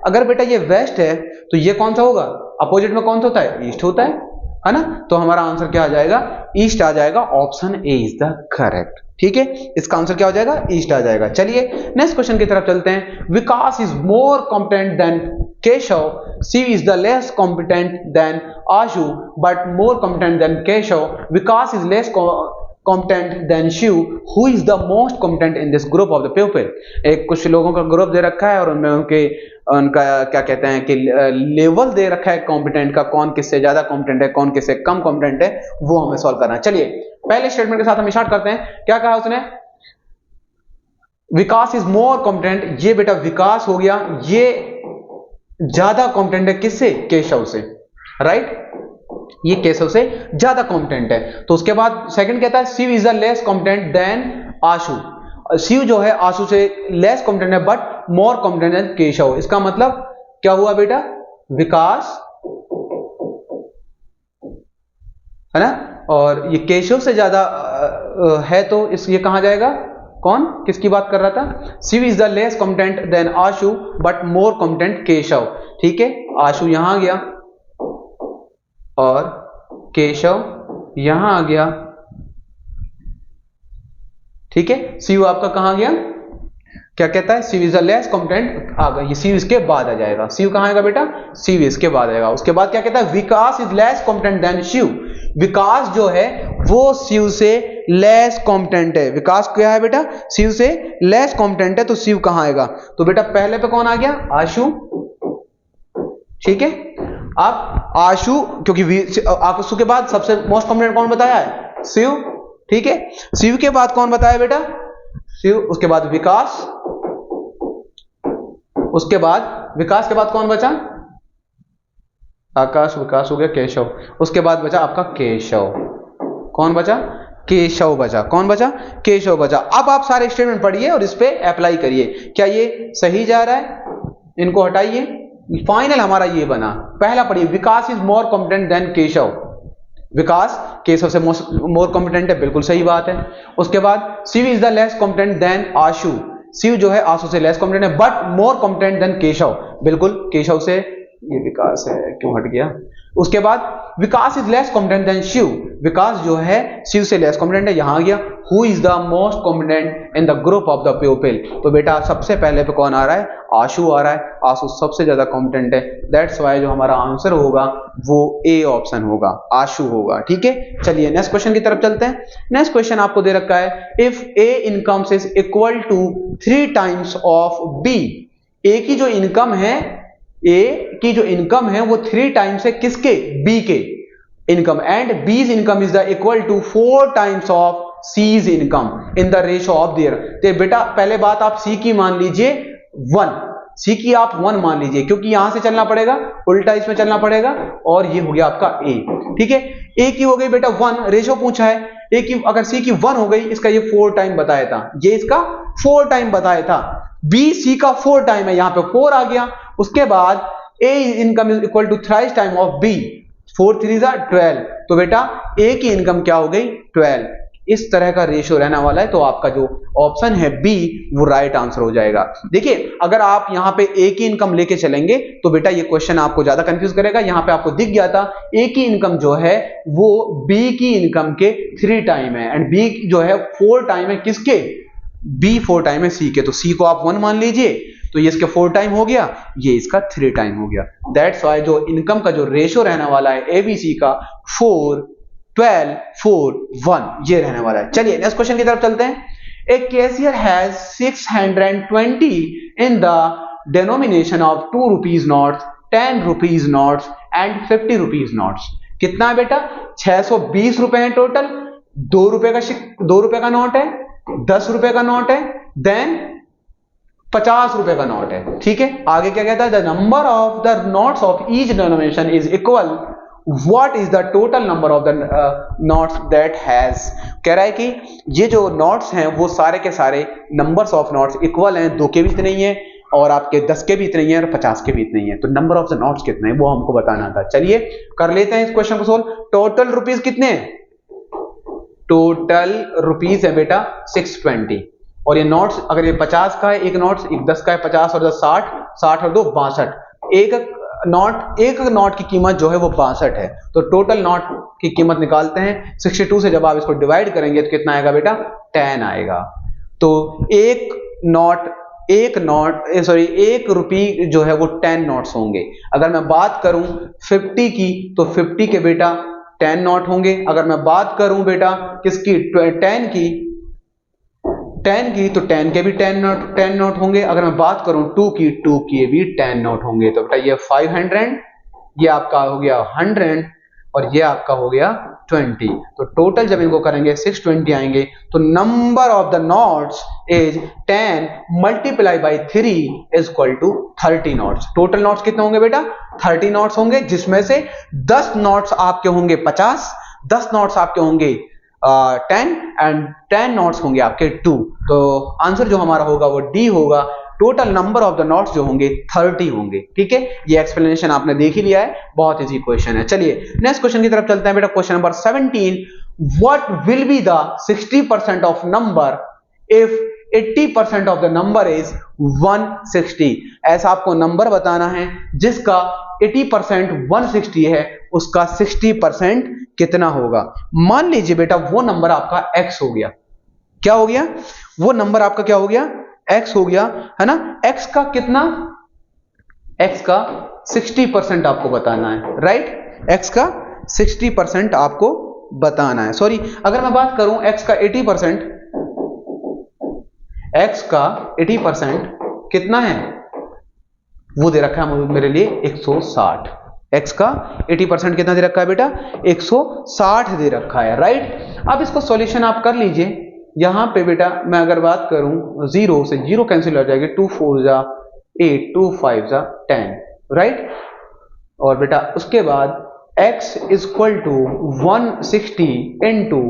अगर बेटा ये वेस्ट है तो ये कौन सा होगा, अपोजिट में कौन सा होता है, ईस्ट होता है ना। तो हमारा आंसर क्या आ जाएगा, ईस्ट आ जाएगा। Option A is the correct, ठीक है। इसका आंसर क्या हो जाएगा, ईस्ट आ जाएगा। चलिए नेक्स्ट क्वेश्चन की तरफ चलते हैं। Vikas is more competent than Keshav, Shiv is the less competent than Ashu but more competent than Keshav, Vikas is less competent than Shiv, who is the most competent in this group of the pupil। एक कुछ लोगों का ग्रुप दे रखा है और उनमें उनका क्या कहते हैं कि लेवल दे रखा है कॉम्पिटेंट का, कौन किससे ज्यादा कॉम्पिटेंट है, कौन किससे कम कॉम्पिटेंट है, वो हमें सॉल्व करना है। चलिए पहले स्टेटमेंट के साथ हम स्टार्ट करते हैं। क्या कहा उसने, विकास इज मोर कॉम्पिटेंट, ये बेटा विकास हो गया, ये ज्यादा कॉम्पिटेंट है किससे, केशव से, राइट, ये केशव से ज्यादा कॉम्पिटेंट है। तो उसके बाद सेकंड कहता है Shiv is the less competent than Ashu, Shiv जो है आशु से लेस कॉम्पिटेंट है but more competent than Keshav. इसका मतलब क्या हुआ बेटा, विकास है ना, और ये केशव से ज्यादा है, तो इस ये कहां जाएगा, कौन किसकी बात कर रहा था, Shiv is the less competent than Ashu but more competent Keshav, ठीक है। आशु यहां आ गया और केशव यहां आ गया, ठीक है। शिव आपका कहां गया, क्या कहता है, Shiv is the less competent आ गया, ये शिव इसके बाद आ जाएगा। शिव कहां आएगा बेटा, शिव इसके बाद आएगा। उसके बाद क्या कहता है, Vikas is less competent than Shiv, Vikas जो है वो शिव से लेस कॉम्पिटेंट है। विकास क्या है बेटा, शिव से लेस कॉम्पिटेंट है, तो शिव कहां आएगा, तो बेटा पहले पे कौन आ गया, आशु, ठीक है। अब आशु, क्योंकि आशु के बाद सबसे मोस्ट कॉम्पिटेंट कौन बताया है, शिव, ठीक है। शिव के बाद कौन बताया बेटा, शिव, उसके बाद विकास, उसके बाद विकास के बाद कौन बचा, आकाश, विकास हो गया, केशव, उसके बाद बचा आपका केशव, कौन बचा, केशव बचा, कौन बचा, केशव बचा। अब आप सारे स्टेटमेंट पढ़िए और इस पे अप्लाई करिए। क्या ये सही जा रहा है, इनको हटाइए, फाइनल हमारा ये बना। पहला पढ़िए, Vikas is more competent than Keshav. Vikas Keshav से मोर कॉम्पिटेंट है, बिल्कुल सही बात है। उसके बाद Shiv is the less competent than Ashu. Shiv जो है आशु से लेस कॉम्पिटेंट है but more competent than Keshav. बिल्कुल केशव से, ये विकास है क्यों हट गया। उसके बाद Vikas is less competent than Shiv. Vikas जो है शिव से लेस कॉम्पिटेंट है, यहां आ गया। Who is the most competent in the group of the प्यूपिल। तो बेटा सबसे पहले पे कौन आ रहा है, आशु आ रहा है। आशु सबसे ज्यादा कॉम्पिटेंट है, दैट्स वाई जो हमारा आंसर होगा वो ए ऑप्शन होगा, आशु होगा। ठीक है, चलिए नेक्स्ट क्वेश्चन की तरफ चलते हैं। नेक्स्ट क्वेश्चन आपको दे रखा है, if A income is equal to 3 times of B. A की जो इनकम है, ए की जो इनकम है वो 3 टाइम्स है किसके, बी के income, and B's income is the equal to 4 times of C's income in the ratio of their. तो बेटा पहले बात आप सी की मान लीजिए 1, सी की आप 1 मान लीजिए, क्योंकि यहां से चलना पड़ेगा, उल्टा इसमें चलना पड़ेगा, और ये हो गया आपका ए। ठीक है, ए की हो गई बेटा 1, रेशो पूछा है। ए की अगर सी की 1 हो गई, इसका ये 4 टाइम बताया था, ये इसका 4 टाइम बताया था। बी सी का 4 टाइम है, यहां पे 4 आ गया। उसके बाद A income is equal to thrice time of B, 4 3 12। तो बेटा ए की इनकम क्या हो गई, 12। इस तरह का रेशियो रहने वाला है, तो आपका जो ऑप्शन है बी वो राइट आंसर हो जाएगा। देखिए अगर आप यहां पे ए की इनकम लेके चलेंगे तो बेटा ये क्वेश्चन आपको ज्यादा कंफ्यूज करेगा। यहां पे आपको दिख गया था ए की इनकम जो है वो बी की इनकम के 3 टाइम है, एंड बी जो है 4 टाइम है किसके, बी 4 टाइम है सी के। तो सी को आप 1 मान लीजिए, तो ये इसके 4 टाइम हो गया, ये इसका 3 टाइम हो गया। दैट्स वाई जो इनकम का जो रेशियो रहने वाला है एबीसी का 4 12 4 1 ये रहने वाला है। चलिए नेक्स्ट क्वेश्चन की तरफ चलते हैं। A cashier has 620 in the denomination of 2 rupees notes, 10 rupees notes and 50 rupees notes. कितना है बेटा, 620 रुपए है टोटल। 2 रुपए का नोट है, 10 रुपए का नोट है, देन 50 रुपए का नोट है। ठीक है, आगे क्या कहता है, the number of the notes of each denomination is equal, what is the total number of the notes that has. कह रहा है कि ये जो नोट्स हैं वो सारे के सारे नंबर्स ऑफ नोट्स इक्वल हैं, 2 के भी इतने ही है और आपके 10 के भी इतने ही है और 50 के भी इतने ही है। तो नंबर ऑफ द नोट्स कितने हैं वो हमको बताना था। चलिए कर लेते हैं इस क्वेश्चन को सोल्व। टोटल रुपीज कितने हैं, टोटल रुपीज है बेटा 620, और ये नोट्स अगर ये 50 का है, एक नोट्स, एक 10 का है 50 और 10 60, 60 और 2 62। एक नोट की कीमत जो है वो 62 है। तो टोटल नोट की कीमत निकालते हैं, 62 से जब आप इसको डिवाइड करेंगे तो कितना आएगा बेटा, 10 आएगा। तो एक रुपी जो है वो 10 नोट्स होंगे। अगर मैं बात करूं 50 की तो 50 के बेटा 10 नोट होंगे। अगर मैं बात करूं बेटा किसकी, 10 की तो 10 के भी 10 नोट होंगे। अगर मैं बात करूं 2 की भी 10 नोट होंगे। तो बेटा ये 500, ये आपका हो गया 100 और ये आपका हो गया 20। तो टोटल जब इनको करेंगे 620 आएंगे। तो number of the notes is 10 multiply by 3 is equal to 30 notes. Total notes कितने होंगे बेटा, 30 नोट्स होंगे, जिसमें से 10 नोट्स आपके होंगे 50, 10 नोट्स आपके होंगे 10 एंड 10 नोट्स होंगे आपके 2। तो आंसर जो हमारा होगा वो डी होगा। Total number of the notes जो होंगे 30 होंगे। ठीक है, ये एक्सप्लेनेशन आपने देख ही लिया है, बहुत इजी क्वेश्चन है। चलिए नेक्स्ट क्वेश्चन की तरफ चलते हैं बेटा। Question number 17, what will be the 60% of number if 80% of the number is 160। ऐसा आपको नंबर बताना है जिसका 80% 160 है, उसका 60% कितना होगा। मान लीजिए बेटा वो नंबर आपका x हो गया। क्या हो गया, वो नंबर आपका क्या हो गया, x हो गया, है ना। x का कितना, x का 60% आपको बताना है, राइट। x का 60% आपको बताना है। सॉरी, अगर मैं बात करूं x का 80%, x का 80% कितना है, वो दे रखा है मेरे लिए 160। x का 80% कितना दे रखा है बेटा, 160 दे रखा है, राइट। अब इसको सॉल्यूशन आप कर लीजिए। यहां पे बेटा मैं अगर बात करूं 0 से 0 कैंसिल हो जाएगी, 2 4 जा 8, 2 5 जा 10, राइट। और बेटा उसके बाद x is equal to 160 into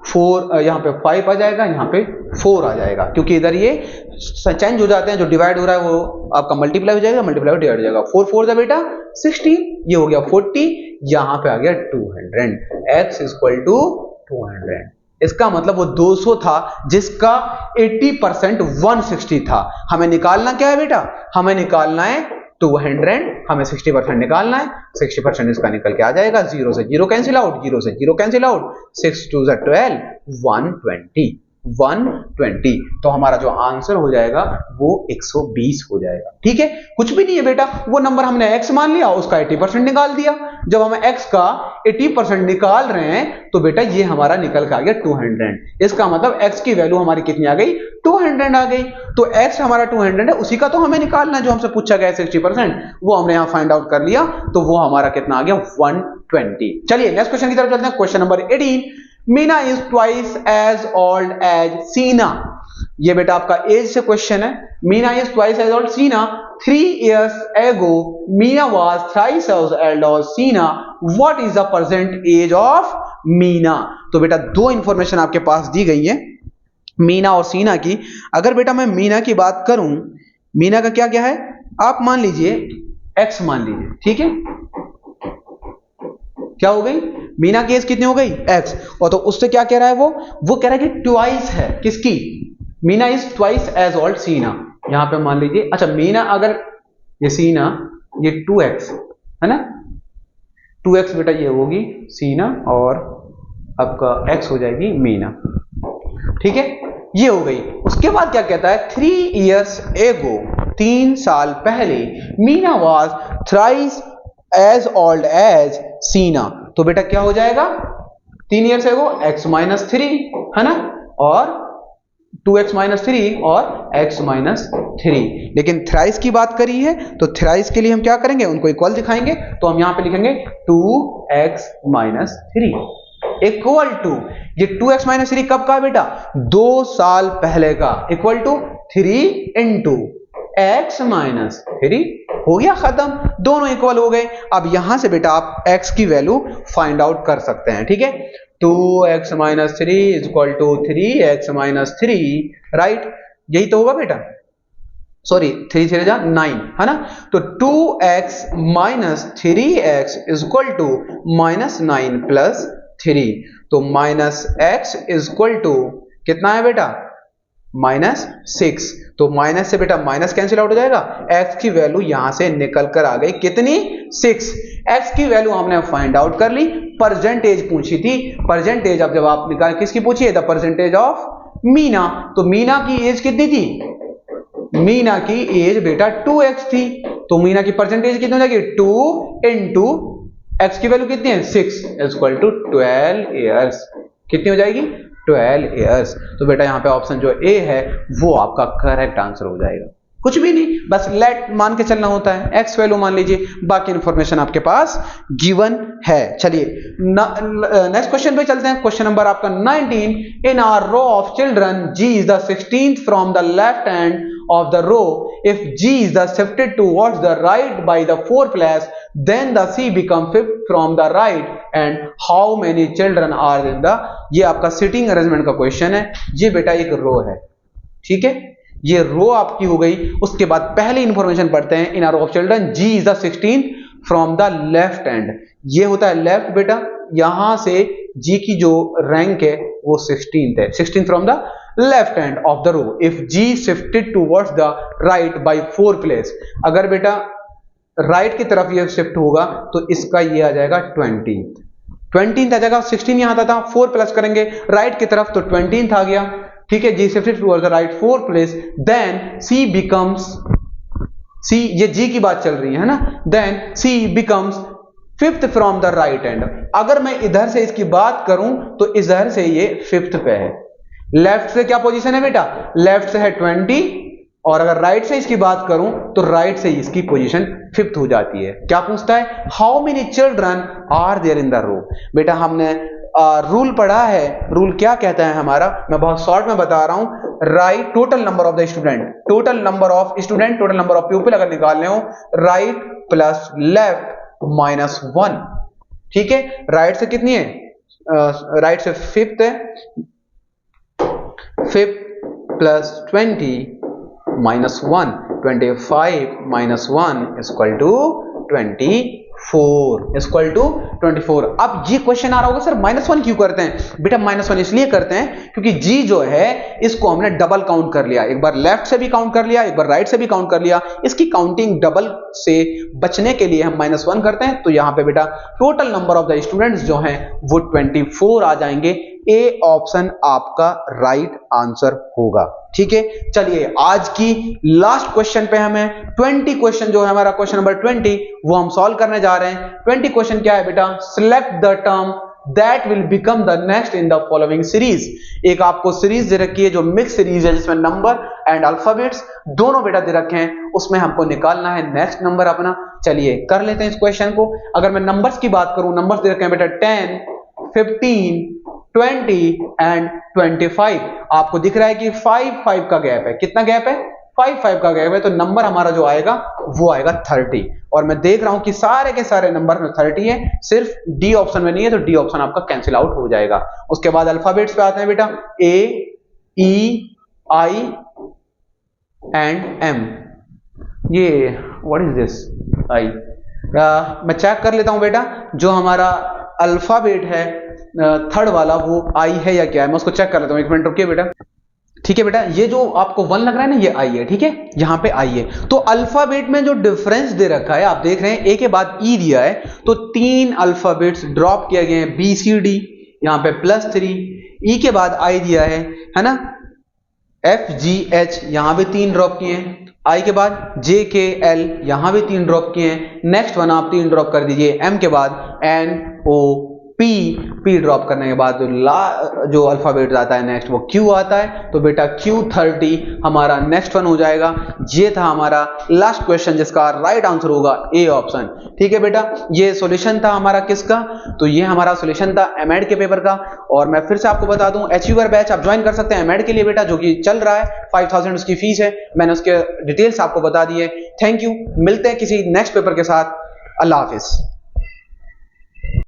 4 यहाँ पे 5 आ जाएगा, यहाँ पे 4 आ जाएगा, क्योंकि इधर ये चेंज हो जाते हैं, जो डिवाइड हो रहा है वो आपका मल्टीप्लाई हो जाएगा, मल्टीप्लाई डिवाइड हो जाएगा। 4 4 द बेटा 16, ये हो गया 40, यहाँ पे आ गया 200, x इक्वल टू 200। इसका मतलब वो 200 था जिसका 80% 160 था। हमें निकालना क्या है बेटा, हमें निकालना है 200, हमें 60% निकालना है, 60% इसका निकल के आ जाएगा, 0 से 0 कैंसिल आउट, 0 से 0 कैंसिल आउट, 6 2 12, 120, तो हमारा जो आंसर हो जाएगा वो 120 हो जाएगा। ठीक है, कुछ भी नहीं है बेटा, वो नंबर हमने x मान लिया, उसका 80% निकाल दिया। जब हम x का 80% निकाल रहे हैं तो बेटा ये हमारा निकल के आ गया 200। इसका मतलब x की वैल्यू हमारी कितनी आ गई, 200 आ गई। तो x हमारा 200 है, उसी का तो हमें निकालना, जो हमसे पूछा गया 60%, वो हमने यहाँ फाइंड आउट कर लिया, तो वो हमारा कितना आ गया 120। चलिए नेक्स्ट क्वेश्चन की तरफ चलते हैं। Question number 18, Meena is twice as old as Seena. ये बेटा आपका एज से क्वेश्चन है। Meena is twice as old Seena, 3 years ago Meena was thrice as old as सीना, what is the present age of Meena. तो बेटा दो इंफॉर्मेशन आपके पास दी गई है मीना और सीना की। अगर बेटा मैं मीना की बात करूं, मीना का क्या क्या है, आप मान लीजिए x मान लीजिए, ठीक है, क्या हो गई, मीना की एज कितनी हो गई x, और तो उससे क्या कह रहा है वो कह रहा है कि ट्वाइस है किसकी, Meena is twice as old Seena. यहां पे मान लीजिए, अच्छा मीना, अगर ये सीना, ये 2x है ना, 2x बेटा ये होगी सीना, और आपका x हो जाएगी मीना। ठीक है, ये हो गई। उसके बाद क्या कहता है, 3 years ago 3 साल पहले, Meena was thrice as old as Seena. तो बेटा क्या हो जाएगा, 3 years ago x माइनस 3 है ना, और 2x माइनस 3 और x माइनस 3। लेकिन थ्राइस की बात करी है तो थ्राइस के लिए हम क्या करेंगे, उनको इक्वल दिखाएंगे, तो हम यहां पे लिखेंगे 2x माइनस 3 इक्वल टू, ये 2x माइनस 3 कब का बेटा, 2 साल पहले का, equal to 3 into x minus 3। हो गया खत्म, दोनों इक्वल हो गए। अब यहां से बेटा आप x की वैल्यू फाइंड आउट कर सकते हैं। ठीक है, 2x minus 3 is equal to 3x minus 3, right, यही तो होगा बेटा, सॉरी 3 3 जा 9 है ना, तो 2x minus 3x is equal to minus 9 plus 3, तो minus x is equal to कितना है बेटा, माइनस 6। तो माइनस से बेटा माइनस कैंसिल आउट हो जाएगा, x की वैल्यू यहां से निकल कर आ गई कितनी, 6। x की वैल्यू हमने फाइंड आउट कर ली, परसेंटेज पूछी थी, परसेंटेज अब जब आप निकाल, किसकी पूछी है, द परसेंटेज ऑफ मीना। तो मीना की एज कितनी थी, मीना की एज बेटा 2x थी, तो मीना की परसेंटेज कितनी हो जाएगी, 2 इंटू x की वैल्यू कितनी है, 6 इक्वल टू 12 ईयर्स, कितनी हो जाएगी, 12 ईयर्स। तो बेटा यहाँ पे ऑप्शन जो ए है वो आपका करेक्ट आंसर हो जाएगा। कुछ भी नहीं, बस लेट मान के चलना होता है, एक्स वैल्यू मान लीजिए, बाकी इंफॉर्मेशन आपके पास गिवन है। चलिए नेक्स्ट क्वेश्चन पे चलते हैं। क्वेश्चन नंबर आपका 19, in our row of children G is the 16th from the left hand of the row, if G is the shifted towards the right by the 4th place, then the C become 5th from the right, and how many children are in the, ये आपका sitting arrangement का question है। ये बेटा एक रो है, ठीक है, ये रो आपकी हो गई। उसके बाद पहले इंफॉर्मेशन पढ़ते हैं, इन are of children G is the 16th from the left hand, ये होता है लेफ्ट बेटा, यहां से G की जो रैंक है वो 16th है, 16th from the left hand of the row, if G shifted towards the right by 4 place, अगर बेटा राइट की तरफ ये शिफ्ट होगा तो इसका ये आ जाएगा 20th आ जाएगा, 16 यहां था, 4 प्लस करेंगे राइट की तरफ तो 20th आ गया। ठीक है, G shifted towards the right 4 place, then C becomes, C ये G की बात चल रही है ना, then C becomes 5th from the right hand। अगर मैं इधर से इसकी बात करूं तो इधर से ये 5th पे है, लेफ्ट से क्या पोजीशन है बेटा, लेफ्ट से है 20, और अगर राइट से इसकी बात करूं तो राइट से इसकी पोजीशन 5th हो जाती है। क्या पूछता है, how many children are there in the row. बेटा हमने रूल पढ़ा है, रूल क्या कहता है हमारा, मैं बहुत शॉर्ट में बता रहा हूं, right total number of the student, total number of student, total number of people अगर निकालने हो, राइट प्लस लेफ्ट माइनस 1। ठीक है, राइट से कितनी है राइट से फिफ्थ है, fifth plus 20 minus 1, 25 minus 1 equal to 24। अब ये क्वेश्चन आ रहा होगा सर -1 क्यों करते हैं? बेटा -1 इसलिए करते हैं क्योंकि जी जो है इसको हमने डबल काउंट कर लिया, एक बार लेफ्ट से भी काउंट कर लिया, एक बार राइट से भी काउंट कर लिया। इसकी काउंटिंग डबल से बचने के लिए हम -1 करते हैं। तो यहां पे बेटा total number of the students जो हैं वो 24 आ जाएंगे। ए ऑप्शन आपका राइट आंसर होगा। ठीक है, चलिए आज की लास्ट क्वेश्चन पे हमें 20 क्वेश्चन जो है हमारा क्वेश्चन नंबर 20 वो हम सॉल्व करने जा रहे हैं। 20 क्वेश्चन क्या है बेटा? Select the term that will become the next in the following series. एक आपको सीरीज दे रखी है जो मिक्स सीरीज है जिसमें नंबर एंड अल्फाबेट्स दोनों बेटा दे रखे हैं, उसमें हमको निकालना है नेक्स्ट नंबर अपना। चलिए कर लेते हैं इस क्वेश्चन को। अगर मैं नंबर्स की बात करूं, नंबर्स दे रखे हैं बेटा 10, 15, 20 एंड 25। आपको दिख रहा है कि 5 का गैप है। कितना गैप है? 5 का गैप है। तो नंबर हमारा जो आएगा वो आएगा 30। और मैं देख रहा हूं कि सारे के सारे नंबर में 30 है, सिर्फ डी ऑप्शन में नहीं है, तो डी ऑप्शन आपका कैंसिल आउट हो जाएगा। उसके बाद अल्फाबेट्स पे आते हैं बेटा, ए, ई, आई एंड एम। ये व्हाट इज दिस? आई। मैं चेक कर लेता हूं बेटा, जो हमारा अल्फाबेट है थर्ड वाला वो आई है या क्या है, मैं उसको चेक कर लेता हूं। एक मिनट रुकिए बेटा। ठीक है बेटा, ये जो आपको 1 लग रहा है ना, ये आई है। ठीक है, यहां पे आई है। तो अल्फाबेट में जो डिफरेंस दे रखा है आप देख रहे हैं, ए के बाद ई दिया है, तो 3 अल्फाबेट्स ड्रॉप किए गए हैं, बी सी डी, यहां पे +3। ई के बाद आई दिया है ना, एफ जी एच, यहां भी 3 ड्रॉप किए हैं। आई के बाद जे के एल, यहां भी 3 ड्रॉप किए हैं। नेक्स्ट वन आप 3 ड्रॉप कर दीजिए। एम के बाद एन ओ पी ड्रॉप करने के बाद जो अल्फाबेट आता है नेक्स्ट वो क्यू आता है। तो बेटा Q30 हमारा नेक्स्ट वन हो जाएगा। ये था हमारा लास्ट क्वेश्चन जिसका राइट आंसर होगा ए ऑप्शन। ठीक है बेटा, ये सॉल्यूशन था हमारा किसका? तो ये हमारा सॉल्यूशन था एमएड के पेपर का। और मैं फिर से आपको बता दूं, अचीवर बैच आप ज्वाइन कर सकते हैं एमएड के लिए बेटा, जो कि चल रहा है। 5000 उसकी फीस है। मैंने उसके डिटेल्स आपको बता दिए। थैंक यू, मिलते हैं किसी नेक्स्ट पेपर के साथ। अल्लाह हाफिज।